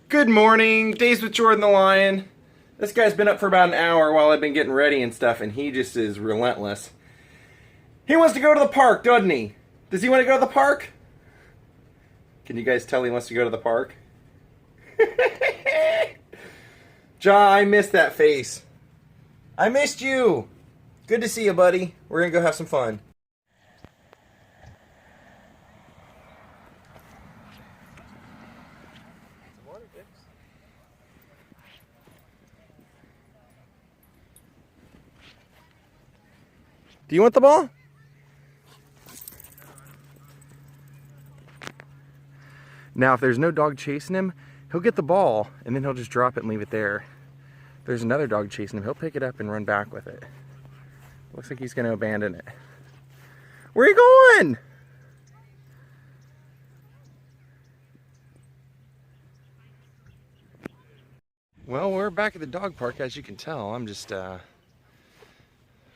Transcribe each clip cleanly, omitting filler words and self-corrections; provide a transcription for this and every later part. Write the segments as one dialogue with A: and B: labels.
A: Good morning, Daze with Jordan the Lion. This guy's been up for about an hour while I've been getting ready and stuff, and he just is relentless. He wants to go to the park, doesn't he? Does he want to go to the park? Can you guys tell he wants to go to the park? Ja, I missed that face. I missed you. Good to see you, buddy. We're gonna go have some fun. Do you want the ball? Now, if there's no dog chasing him, he'll get the ball and then he'll just drop it and leave it there. If there's another dog chasing him, he'll pick it up and run back with it. Looks like he's going to abandon it. Where are you going? Well, we're back at the dog park, as you can tell. I'm just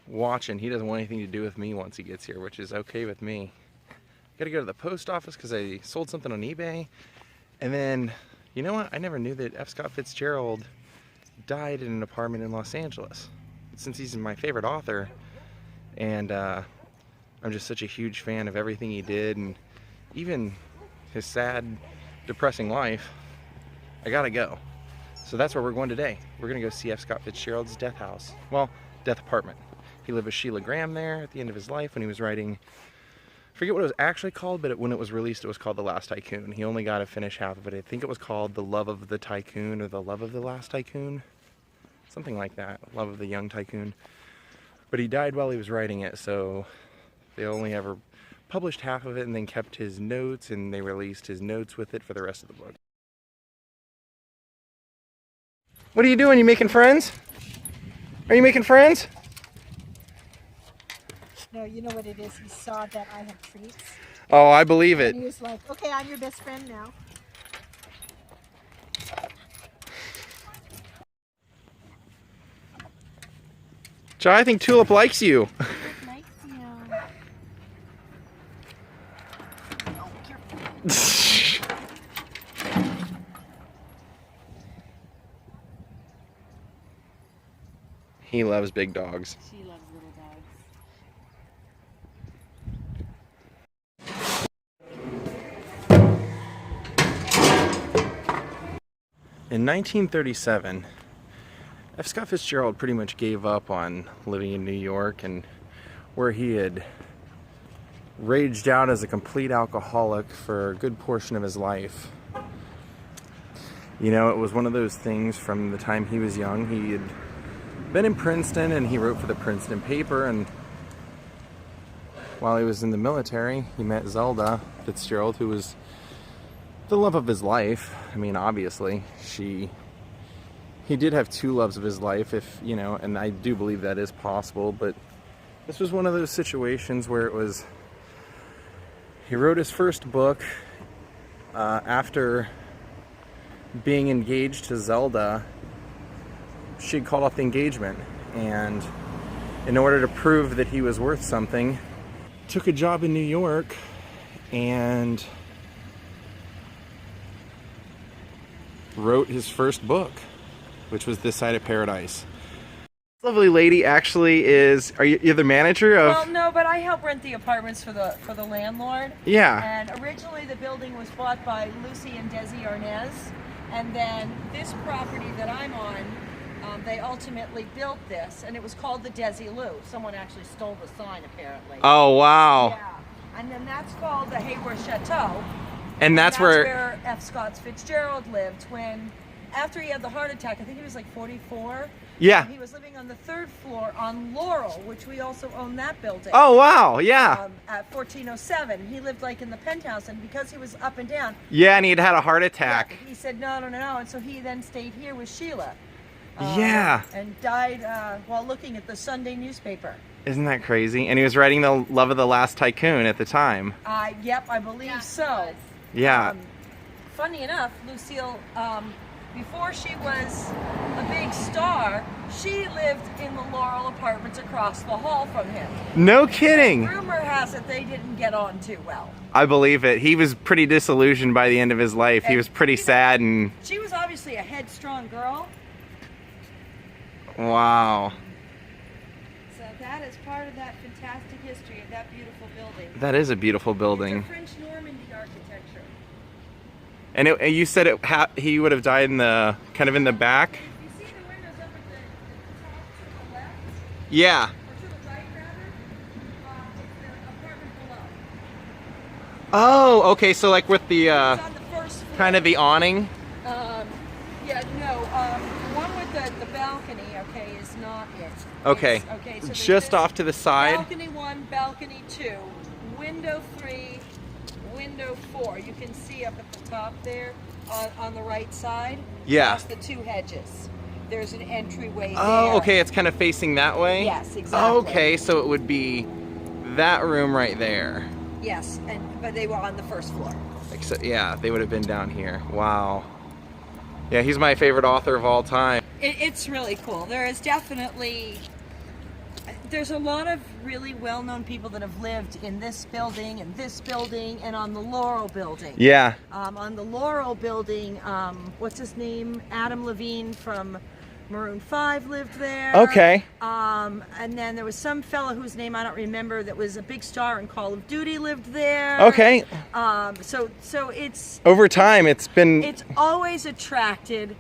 A: watching. He doesn't want anything to do with me once he gets here, which is okay with me. Gotta go to the post office because I sold something on eBay. And then, you know what? I never knew that F. Scott Fitzgerald died in an apartment in Los Angeles. Since he's my favorite author, and I'm just such a huge fan of everything he did, and even his sad, depressing life, I gotta go. So that's where we're going today. We're gonna go see F. Scott Fitzgerald's death house. Well, death apartment. He lived with Sheila Graham there at the end of his life when he was writing, I forget what it was actually called, but when it was released, it was called The Last Tycoon. He only got to finish half of it. I think it was called The Love of the Tycoon or The Love of the Last Tycoon. Something like that, Love of the Young Tycoon. But he died while he was writing it, so they only ever published half of it and then kept his notes, and they released his notes with it for the rest of the book. What are you doing? You making friends? Are you making friends?
B: No, you know what it is? He saw that I had treats.
A: Oh, I believe it.
B: And he was like, okay, I'm your best friend now.
A: Ja, I think Tulip likes you.
B: Likes you.
A: He loves big dogs.
B: She loves little dogs.
A: In 1937, F. Scott Fitzgerald pretty much gave up on living in New York, and where he had raged out as a complete alcoholic for a good portion of his life. You know, it was one of those things from the time he was young. He had been in Princeton and he wrote for the Princeton paper, and while he was in the military, he met Zelda Fitzgerald, who was the love of his life. I mean, obviously, he did have two loves of his life, if you know, and I do believe that is possible, but this was one of those situations where it was, he wrote his first book after being engaged to Zelda. She had called off the engagement, and in order to prove that he was worth something, took a job in New York and wrote his first book, which was This Side of Paradise. This lovely lady actually is, you're the manager of?
C: Well, no, but I help rent the apartments for the landlord.
A: Yeah.
C: And originally the building was bought by Lucy and Daze Arnaz, and then this property that I'm on, they ultimately built this, and it was called the Desi-Lou. Someone actually stole the sign, apparently.
A: Oh, wow.
C: Yeah. And then that's called the Hayworth Chateau.
A: And that's
C: where F. Scott Fitzgerald lived when, after he had the heart attack, I think he was like 44.
A: Yeah.
C: He was living on the third floor on Laurel, which we also own that building.
A: Oh, wow, yeah.
C: At 1407. He lived like in the penthouse, and because he was up and down.
A: Yeah, and he'd had a heart attack.
C: Yeah, he said no, and so he then stayed here with Sheila.
A: Yeah.
C: And died while looking at the Sunday newspaper.
A: Isn't that crazy? And he was writing The Love of the Last Tycoon at the time.
C: Yep, I believe so.
A: Yeah.
C: Funny enough, Lucille before she was a big star, she lived in the Laurel Apartments across the hall from him.
A: No kidding.
C: Rumor has it they didn't get on too well.
A: I believe it. He was pretty disillusioned by the end of his life. He was pretty sad and...
C: She was obviously a headstrong girl.
A: Wow.
C: So that is part of that fantastic history of that beautiful building.
A: That is a beautiful building.
C: It's a French Normandy architecture.
A: And you said he would have died in the kind of in the back.
C: You see the windows up at the top to the left,
A: Yeah.
C: or to the right rather. It's the apartment below.
A: Oh, okay. So like with the
C: It's on the first floor.
A: kind of the awning.
C: Yeah, no. The one with the balcony, okay, is not it.
A: Okay.
C: Okay. So there's
A: Just
C: this
A: off to the side.
C: Balcony 1, balcony 2, window 3, window 4. You can see up at the top there on the right side.
A: Yeah.
C: Past the 2 hedges. There's an entryway
A: Oh,
C: there.
A: okay. It's kind of facing that way.
C: Yes, exactly.
A: Okay, so it would be that room right there.
C: Yes, but they were on the first floor.
A: Except, yeah, they would have been down here. Wow. Yeah, he's my favorite author of all time.
C: It's really cool. There's a lot of really well-known people that have lived in this building, and on the Laurel building.
A: Yeah.
C: On the Laurel building, what's his name? Adam Levine from Maroon 5 lived there.
A: Okay.
C: And then there was some fellow whose name I don't remember that was a big star in Call of Duty lived there.
A: Okay.
C: So it's
A: Over time, it's
C: always attracted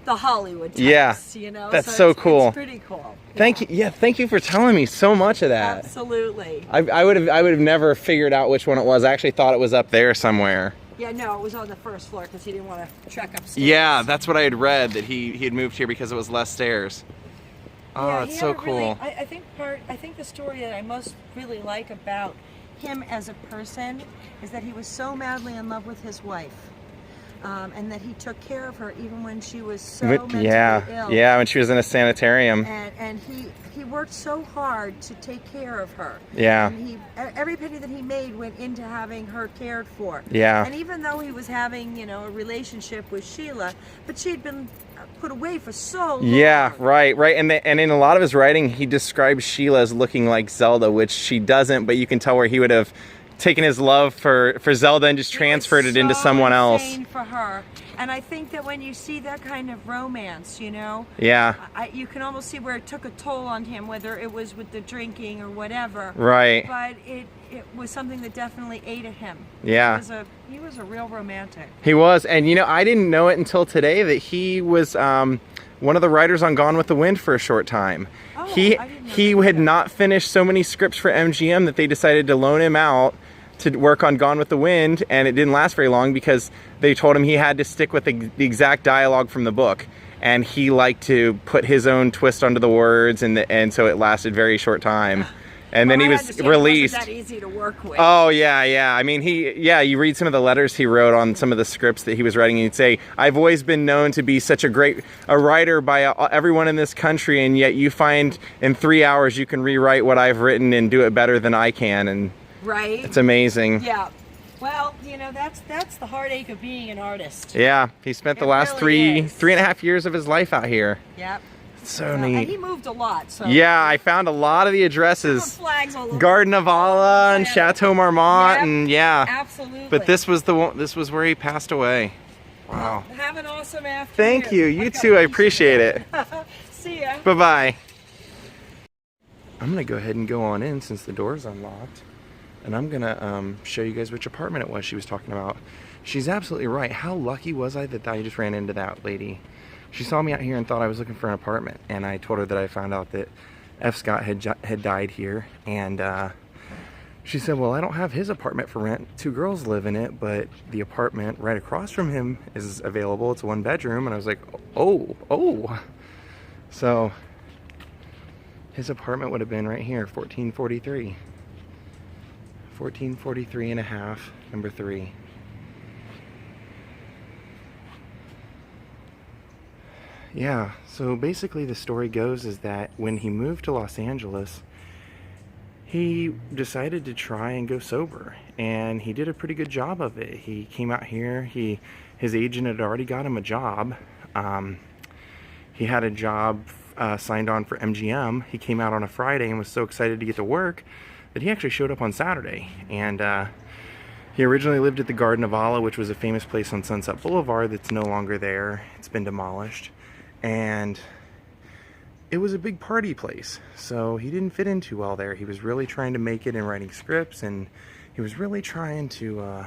C: the Hollywood types,
A: Yeah.
C: you know.
A: That's so cool.
C: It's pretty cool.
A: Thank you. Yeah, thank you for telling me so much of that.
C: Absolutely.
A: I would have never figured out which one it was. I actually thought it was up there somewhere.
C: Yeah, no, it was on the first floor because he didn't want to trek upstairs.
A: Yeah, that's what I had read, that he had moved here because it was less stairs. Oh,
C: Yeah,
A: that's
C: he
A: so
C: had a really-
A: cool.
C: I think the story that I most really like about him as a person is that he was so madly in love with his wife. And that he took care of her even when she was so mentally ill.
A: Yeah, when she was in a sanitarium.
C: And he worked so hard to take care of her.
A: Yeah.
C: And every penny that he made went into having her cared for.
A: Yeah.
C: And even though he was having, a relationship with Sheila, but she had been put away for so long.
A: Yeah, right. And in a lot of his writing, he describes Sheila as looking like Zelda, which she doesn't, but you can tell where he would have taken his love for Zelda and just transferred it into someone else.
C: For her. And I think that when you see that kind of romance,
A: Yeah.
C: You can almost see where it took a toll on him, whether it was with the drinking or whatever.
A: Right.
C: But it was something that definitely ate at him.
A: Yeah.
C: He was a real romantic.
A: He was, and I didn't know it until today that he was one of the writers on Gone with the Wind for a short time.
C: Oh,
A: he had not finished so many scripts for MGM that they decided to loan him out to work on Gone with the Wind, and it didn't last very long because they told him he had to stick with the exact dialogue from the book, and he liked to put his own twist onto the words, and so it lasted very short time. And then he was released.
C: It wasn't that easy to work with.
A: Oh yeah. I mean, you read some of the letters he wrote on some of the scripts that he was writing, and he'd say, "I've always been known to be such a writer by everyone in this country, and yet you find in 3 hours you can rewrite what I've written and do it better than I can." And
C: right.
A: It's amazing.
C: Yeah. Well, that's the heartache of being an artist.
A: Yeah, he spent the last
C: really
A: three and a half years of his life out here.
C: Yep.
A: So neat.
C: And he moved a lot. So
A: yeah, I found a lot of the addresses.
C: Flags all over.
A: Garden of Allah and Chateau Marmont, and yeah.
C: Absolutely.
A: But this was this was where he passed away. Wow.
C: Well, have an awesome afternoon.
A: Thank you. You too. I appreciate it.
C: See ya.
A: Bye-bye. I'm going to go ahead and go on in since the door's unlocked. And I'm going to show you guys which apartment it was she was talking about. She's absolutely right. How lucky was I that I just ran into that lady? She saw me out here and thought I was looking for an apartment. And I told her that I found out that F. Scott had died here. And she said, well, I don't have his apartment for rent. 2 girls live in it, but the apartment right across from him is available. It's a 1-bedroom. And I was like, oh. So his apartment would have been right here, 1443. 1443 and a half, number 3. Yeah, so basically the story goes is that when he moved to Los Angeles, he decided to try and go sober, and he did a pretty good job of it. He came out here, his agent had already got him a job, he had a job signed on for MGM. He came out on a Friday and was so excited to get to work that he actually showed up on Saturday. And he originally lived at the Garden of Allah, which was a famous place on Sunset Boulevard that's no longer there. It's been demolished. And it was a big party place, so he didn't fit in too well there. He was really trying to make it in writing scripts, and he was really trying to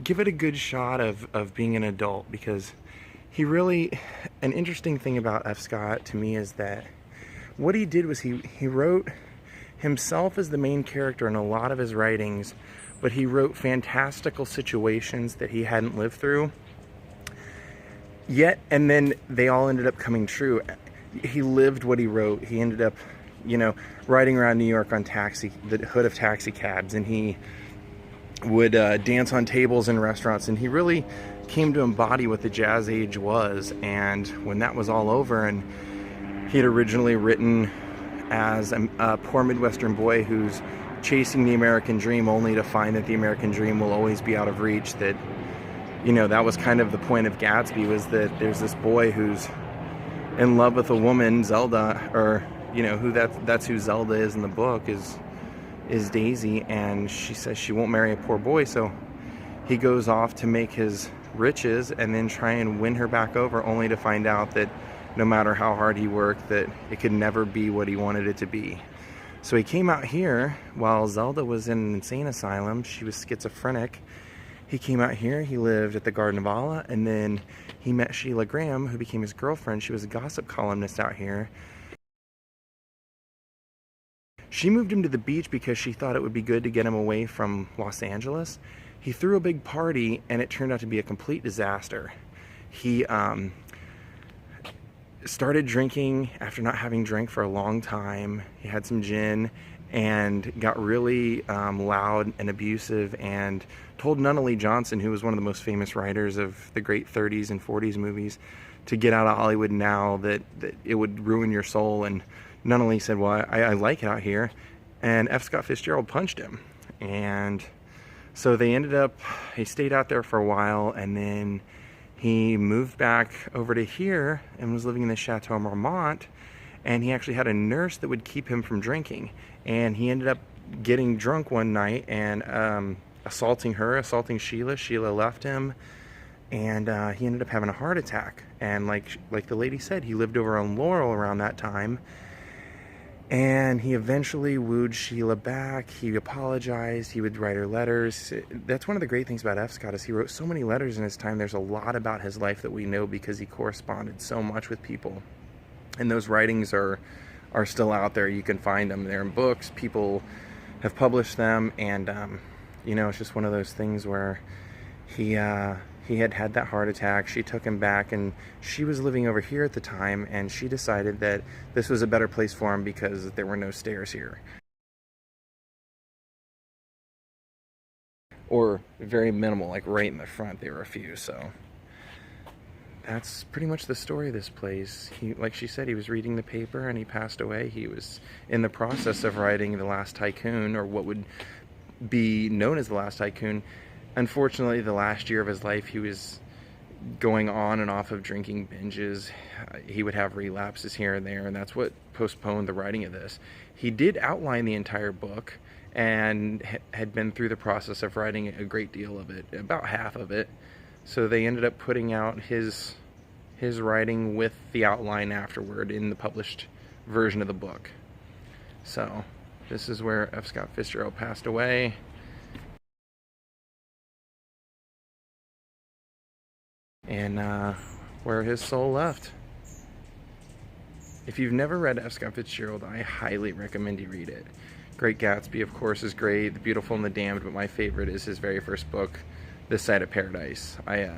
A: give it a good shot of being an adult, because he really, an interesting thing about F. Scott to me is that what he did was he wrote himself as the main character in a lot of his writings, but he wrote fantastical situations that he hadn't lived through yet, and then they all ended up coming true. He lived what he wrote. He ended up, you know, riding around New York on the hood of taxi cabs, and he would dance on tables in restaurants, and he really came to embody what the Jazz Age was. And when that was all over, and he had originally written as a poor Midwestern boy who's chasing the American dream only to find that the American dream will always be out of reach, that, you know, that was kind of the point of Gatsby, was that there's this boy who's in love with a woman, Zelda, or, you know, that's who Zelda is in the book, is Daisy, and she says she won't marry a poor boy, so he goes off to make his riches and then try and win her back over, only to find out that no matter how hard he worked, that it could never be what he wanted it to be. So he came out here while Zelda was in an insane asylum. She was schizophrenic. He came out here, he lived at the Garden of Allah, and then he met Sheila Graham, who became his girlfriend. She was a gossip columnist out here. She moved him to the beach because she thought it would be good to get him away from Los Angeles. He threw a big party, and it turned out to be a complete disaster. He started drinking after not having drank for a long time. He had some gin and got really loud and abusive, and told Nunnally Johnson, who was one of the most famous writers of the great 30s and 40s movies, to get out of Hollywood now, that it would ruin your soul. And Nunnally said, well, I like it out here. And F. Scott Fitzgerald punched him. And so he stayed out there for a while, and then he moved back over to here and was living in the Chateau Marmont, and he actually had a nurse that would keep him from drinking. And he ended up getting drunk one night and assaulting Sheila. Sheila left him, and he ended up having a heart attack. And like the lady said, he lived over on Laurel around that time, and he eventually wooed Sheila back. He apologized. He would write her letters. That's one of the great things about F. Scott, is he wrote so many letters in his time. There's a lot about his life that we know because he corresponded so much with people, and those writings are still out there. You can find them. They're in books. People have published them, and you know, it's just one of those things where he had that heart attack. She took him back, and she was living over here at the time, and she decided that this was a better place for him because there were no stairs here, or very minimal, like right in the front there were a few. So that's pretty much the story of this place. Like she said, he was reading the paper and he passed away. He was in the process of writing The Last Tycoon, or what would be known as The Last Tycoon. Unfortunately, the last year of his life, he was going on and off of drinking binges. He would have relapses here and there, and that's what postponed the writing of this. He did outline the entire book and had been through the process of writing a great deal of it, about half of it. So they ended up putting out his writing with the outline afterward in the published version of the book. So this is where F. Scott Fitzgerald passed away. And where his soul left. If you've never read F. Scott Fitzgerald, I highly recommend you read it. Great Gatsby, of course, is great. The Beautiful and the Damned, but my favorite is his very first book, This Side of Paradise. I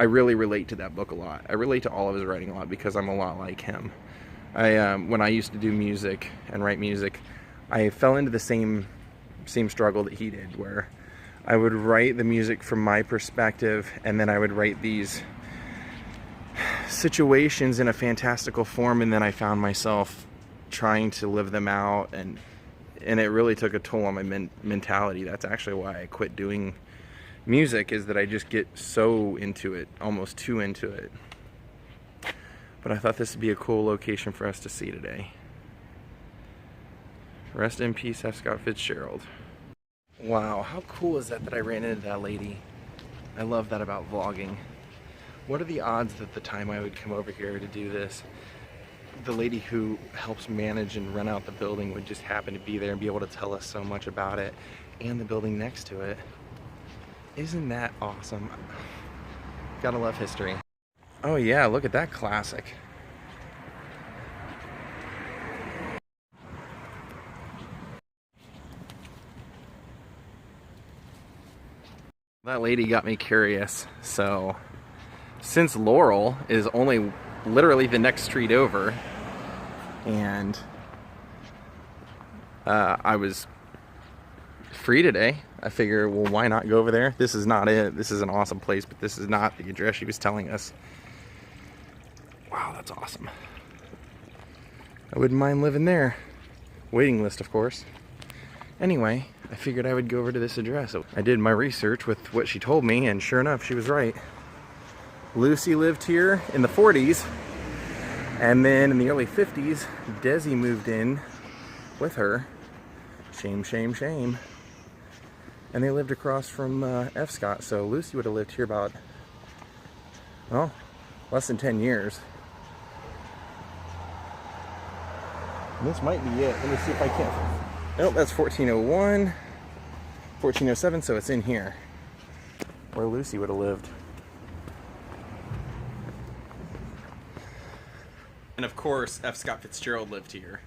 A: really relate to that book a lot. I relate to all of his writing a lot because I'm a lot like him. When I used to do music and write music, I fell into the same struggle that he did, where I would write the music from my perspective, and then I would write these situations in a fantastical form, and then I found myself trying to live them out, and it really took a toll on my mentality. That's actually why I quit doing music is that I just get so into it, almost too into it. But I thought this would be a cool location for us to see today. Rest in peace, F. Scott Fitzgerald. Wow, how cool is that I ran into that lady? I love that about vlogging. What are the odds that the time I would come over here to do this, the lady who helps manage and rent out the building would just happen to be there and be able to tell us so much about it and the building next to it. Isn't that awesome? Gotta love history. Oh yeah, look at that classic. That lady got me curious. So, since Laurel is only literally the next street over, and I was free today, I figure, well, why not go over there? This is not it. This is an awesome place, but this is not the address she was telling us. Wow, that's awesome. I wouldn't mind living there. Waiting list, of course. Anyway, I figured I would go over to this address. So I did my research with what she told me, and sure enough, she was right. Lucy lived here in the 40s, and then in the early 50s, Desi moved in with her. Shame, shame, shame. And they lived across from F. Scott, so Lucy would have lived here about, well, less than 10 years. And this might be it. Let me see if I can. Nope, that's 1401, 1407, so it's in here, where Lucy would have lived. And of course, F. Scott Fitzgerald lived here.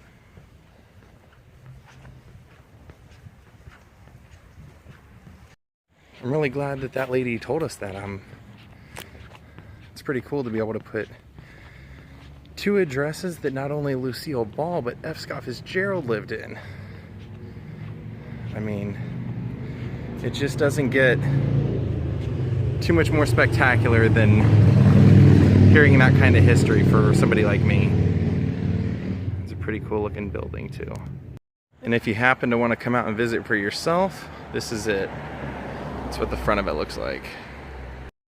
A: I'm really glad that that lady told us that. It's pretty cool to be able to put two addresses that not only Lucille Ball, but F. Scott Fitzgerald lived in. I mean, it just doesn't get too much more spectacular than hearing that kind of history for somebody like me. It's a pretty cool looking building too. And if you happen to want to come out and visit for yourself, this is it. That's what the front of it looks like.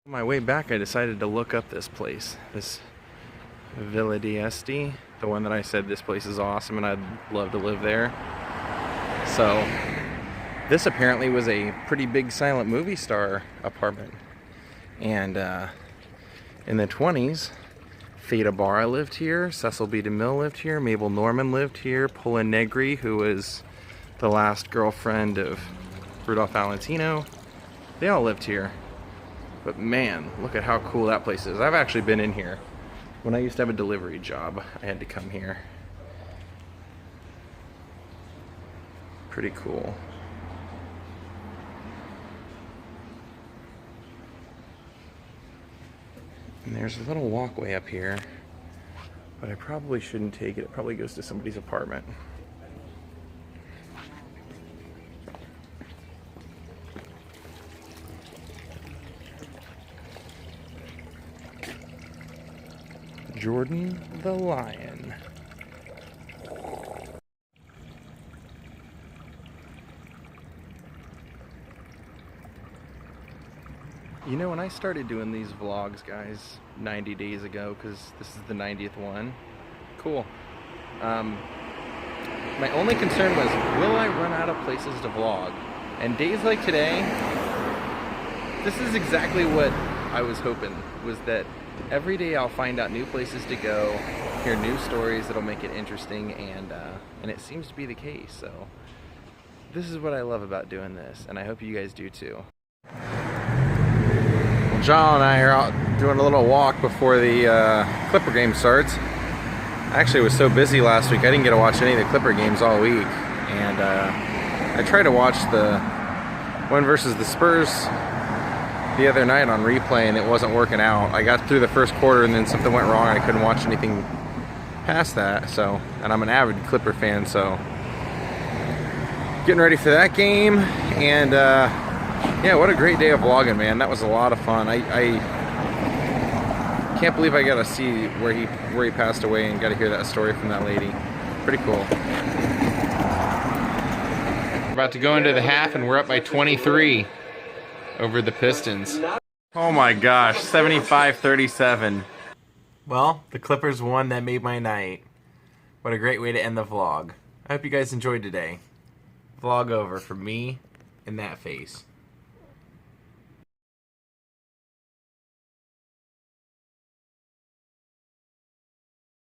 A: On my way back, I decided to look up this place, this Villa d'Este, the one that I said this place is awesome and I'd love to live there. So this apparently was a pretty big silent movie star apartment. And in the 20s, Theda Bara lived here, Cecil B. DeMille lived here, Mabel Normand lived here, Pola Negri, who was the last girlfriend of Rudolph Valentino. They all lived here. But man, look at how cool that place is. I've actually been in here. When I used to have a delivery job, I had to come here. Pretty cool. And there's a little walkway up here, but I probably shouldn't take it. It probably goes to somebody's apartment. Jordan the Lion. You know, when I started doing these vlogs, guys, 90 days ago, because this is the 90th one, cool. My only concern was, will I run out of places to vlog? And days like today, this is exactly what I was hoping, was that every day I'll find out new places to go, hear new stories that'll make it interesting, and it seems to be the case. So this is what I love about doing this, and I hope you guys do too. Well, John and I are out doing a little walk before the Clipper game starts. I actually was so busy last week I didn't get to watch any of the Clipper games all week, and I tried to watch the one versus the Spurs the other night on replay, and it wasn't working out. I got through the first quarter and then something went wrong and I couldn't watch anything past that. So, and I'm an avid Clipper fan, so getting ready for that game. And yeah, what a great day of vlogging, man. That was a lot of fun. I can't believe I got to see where he passed away and got to hear that story from that lady. Pretty cool. We're about to go into the half and we're up by 23. over the Pistons. Oh my gosh, 75-37. Well, the Clippers won. That made my night. What a great way to end the vlog. I hope you guys enjoyed today. Vlog over from me and that face.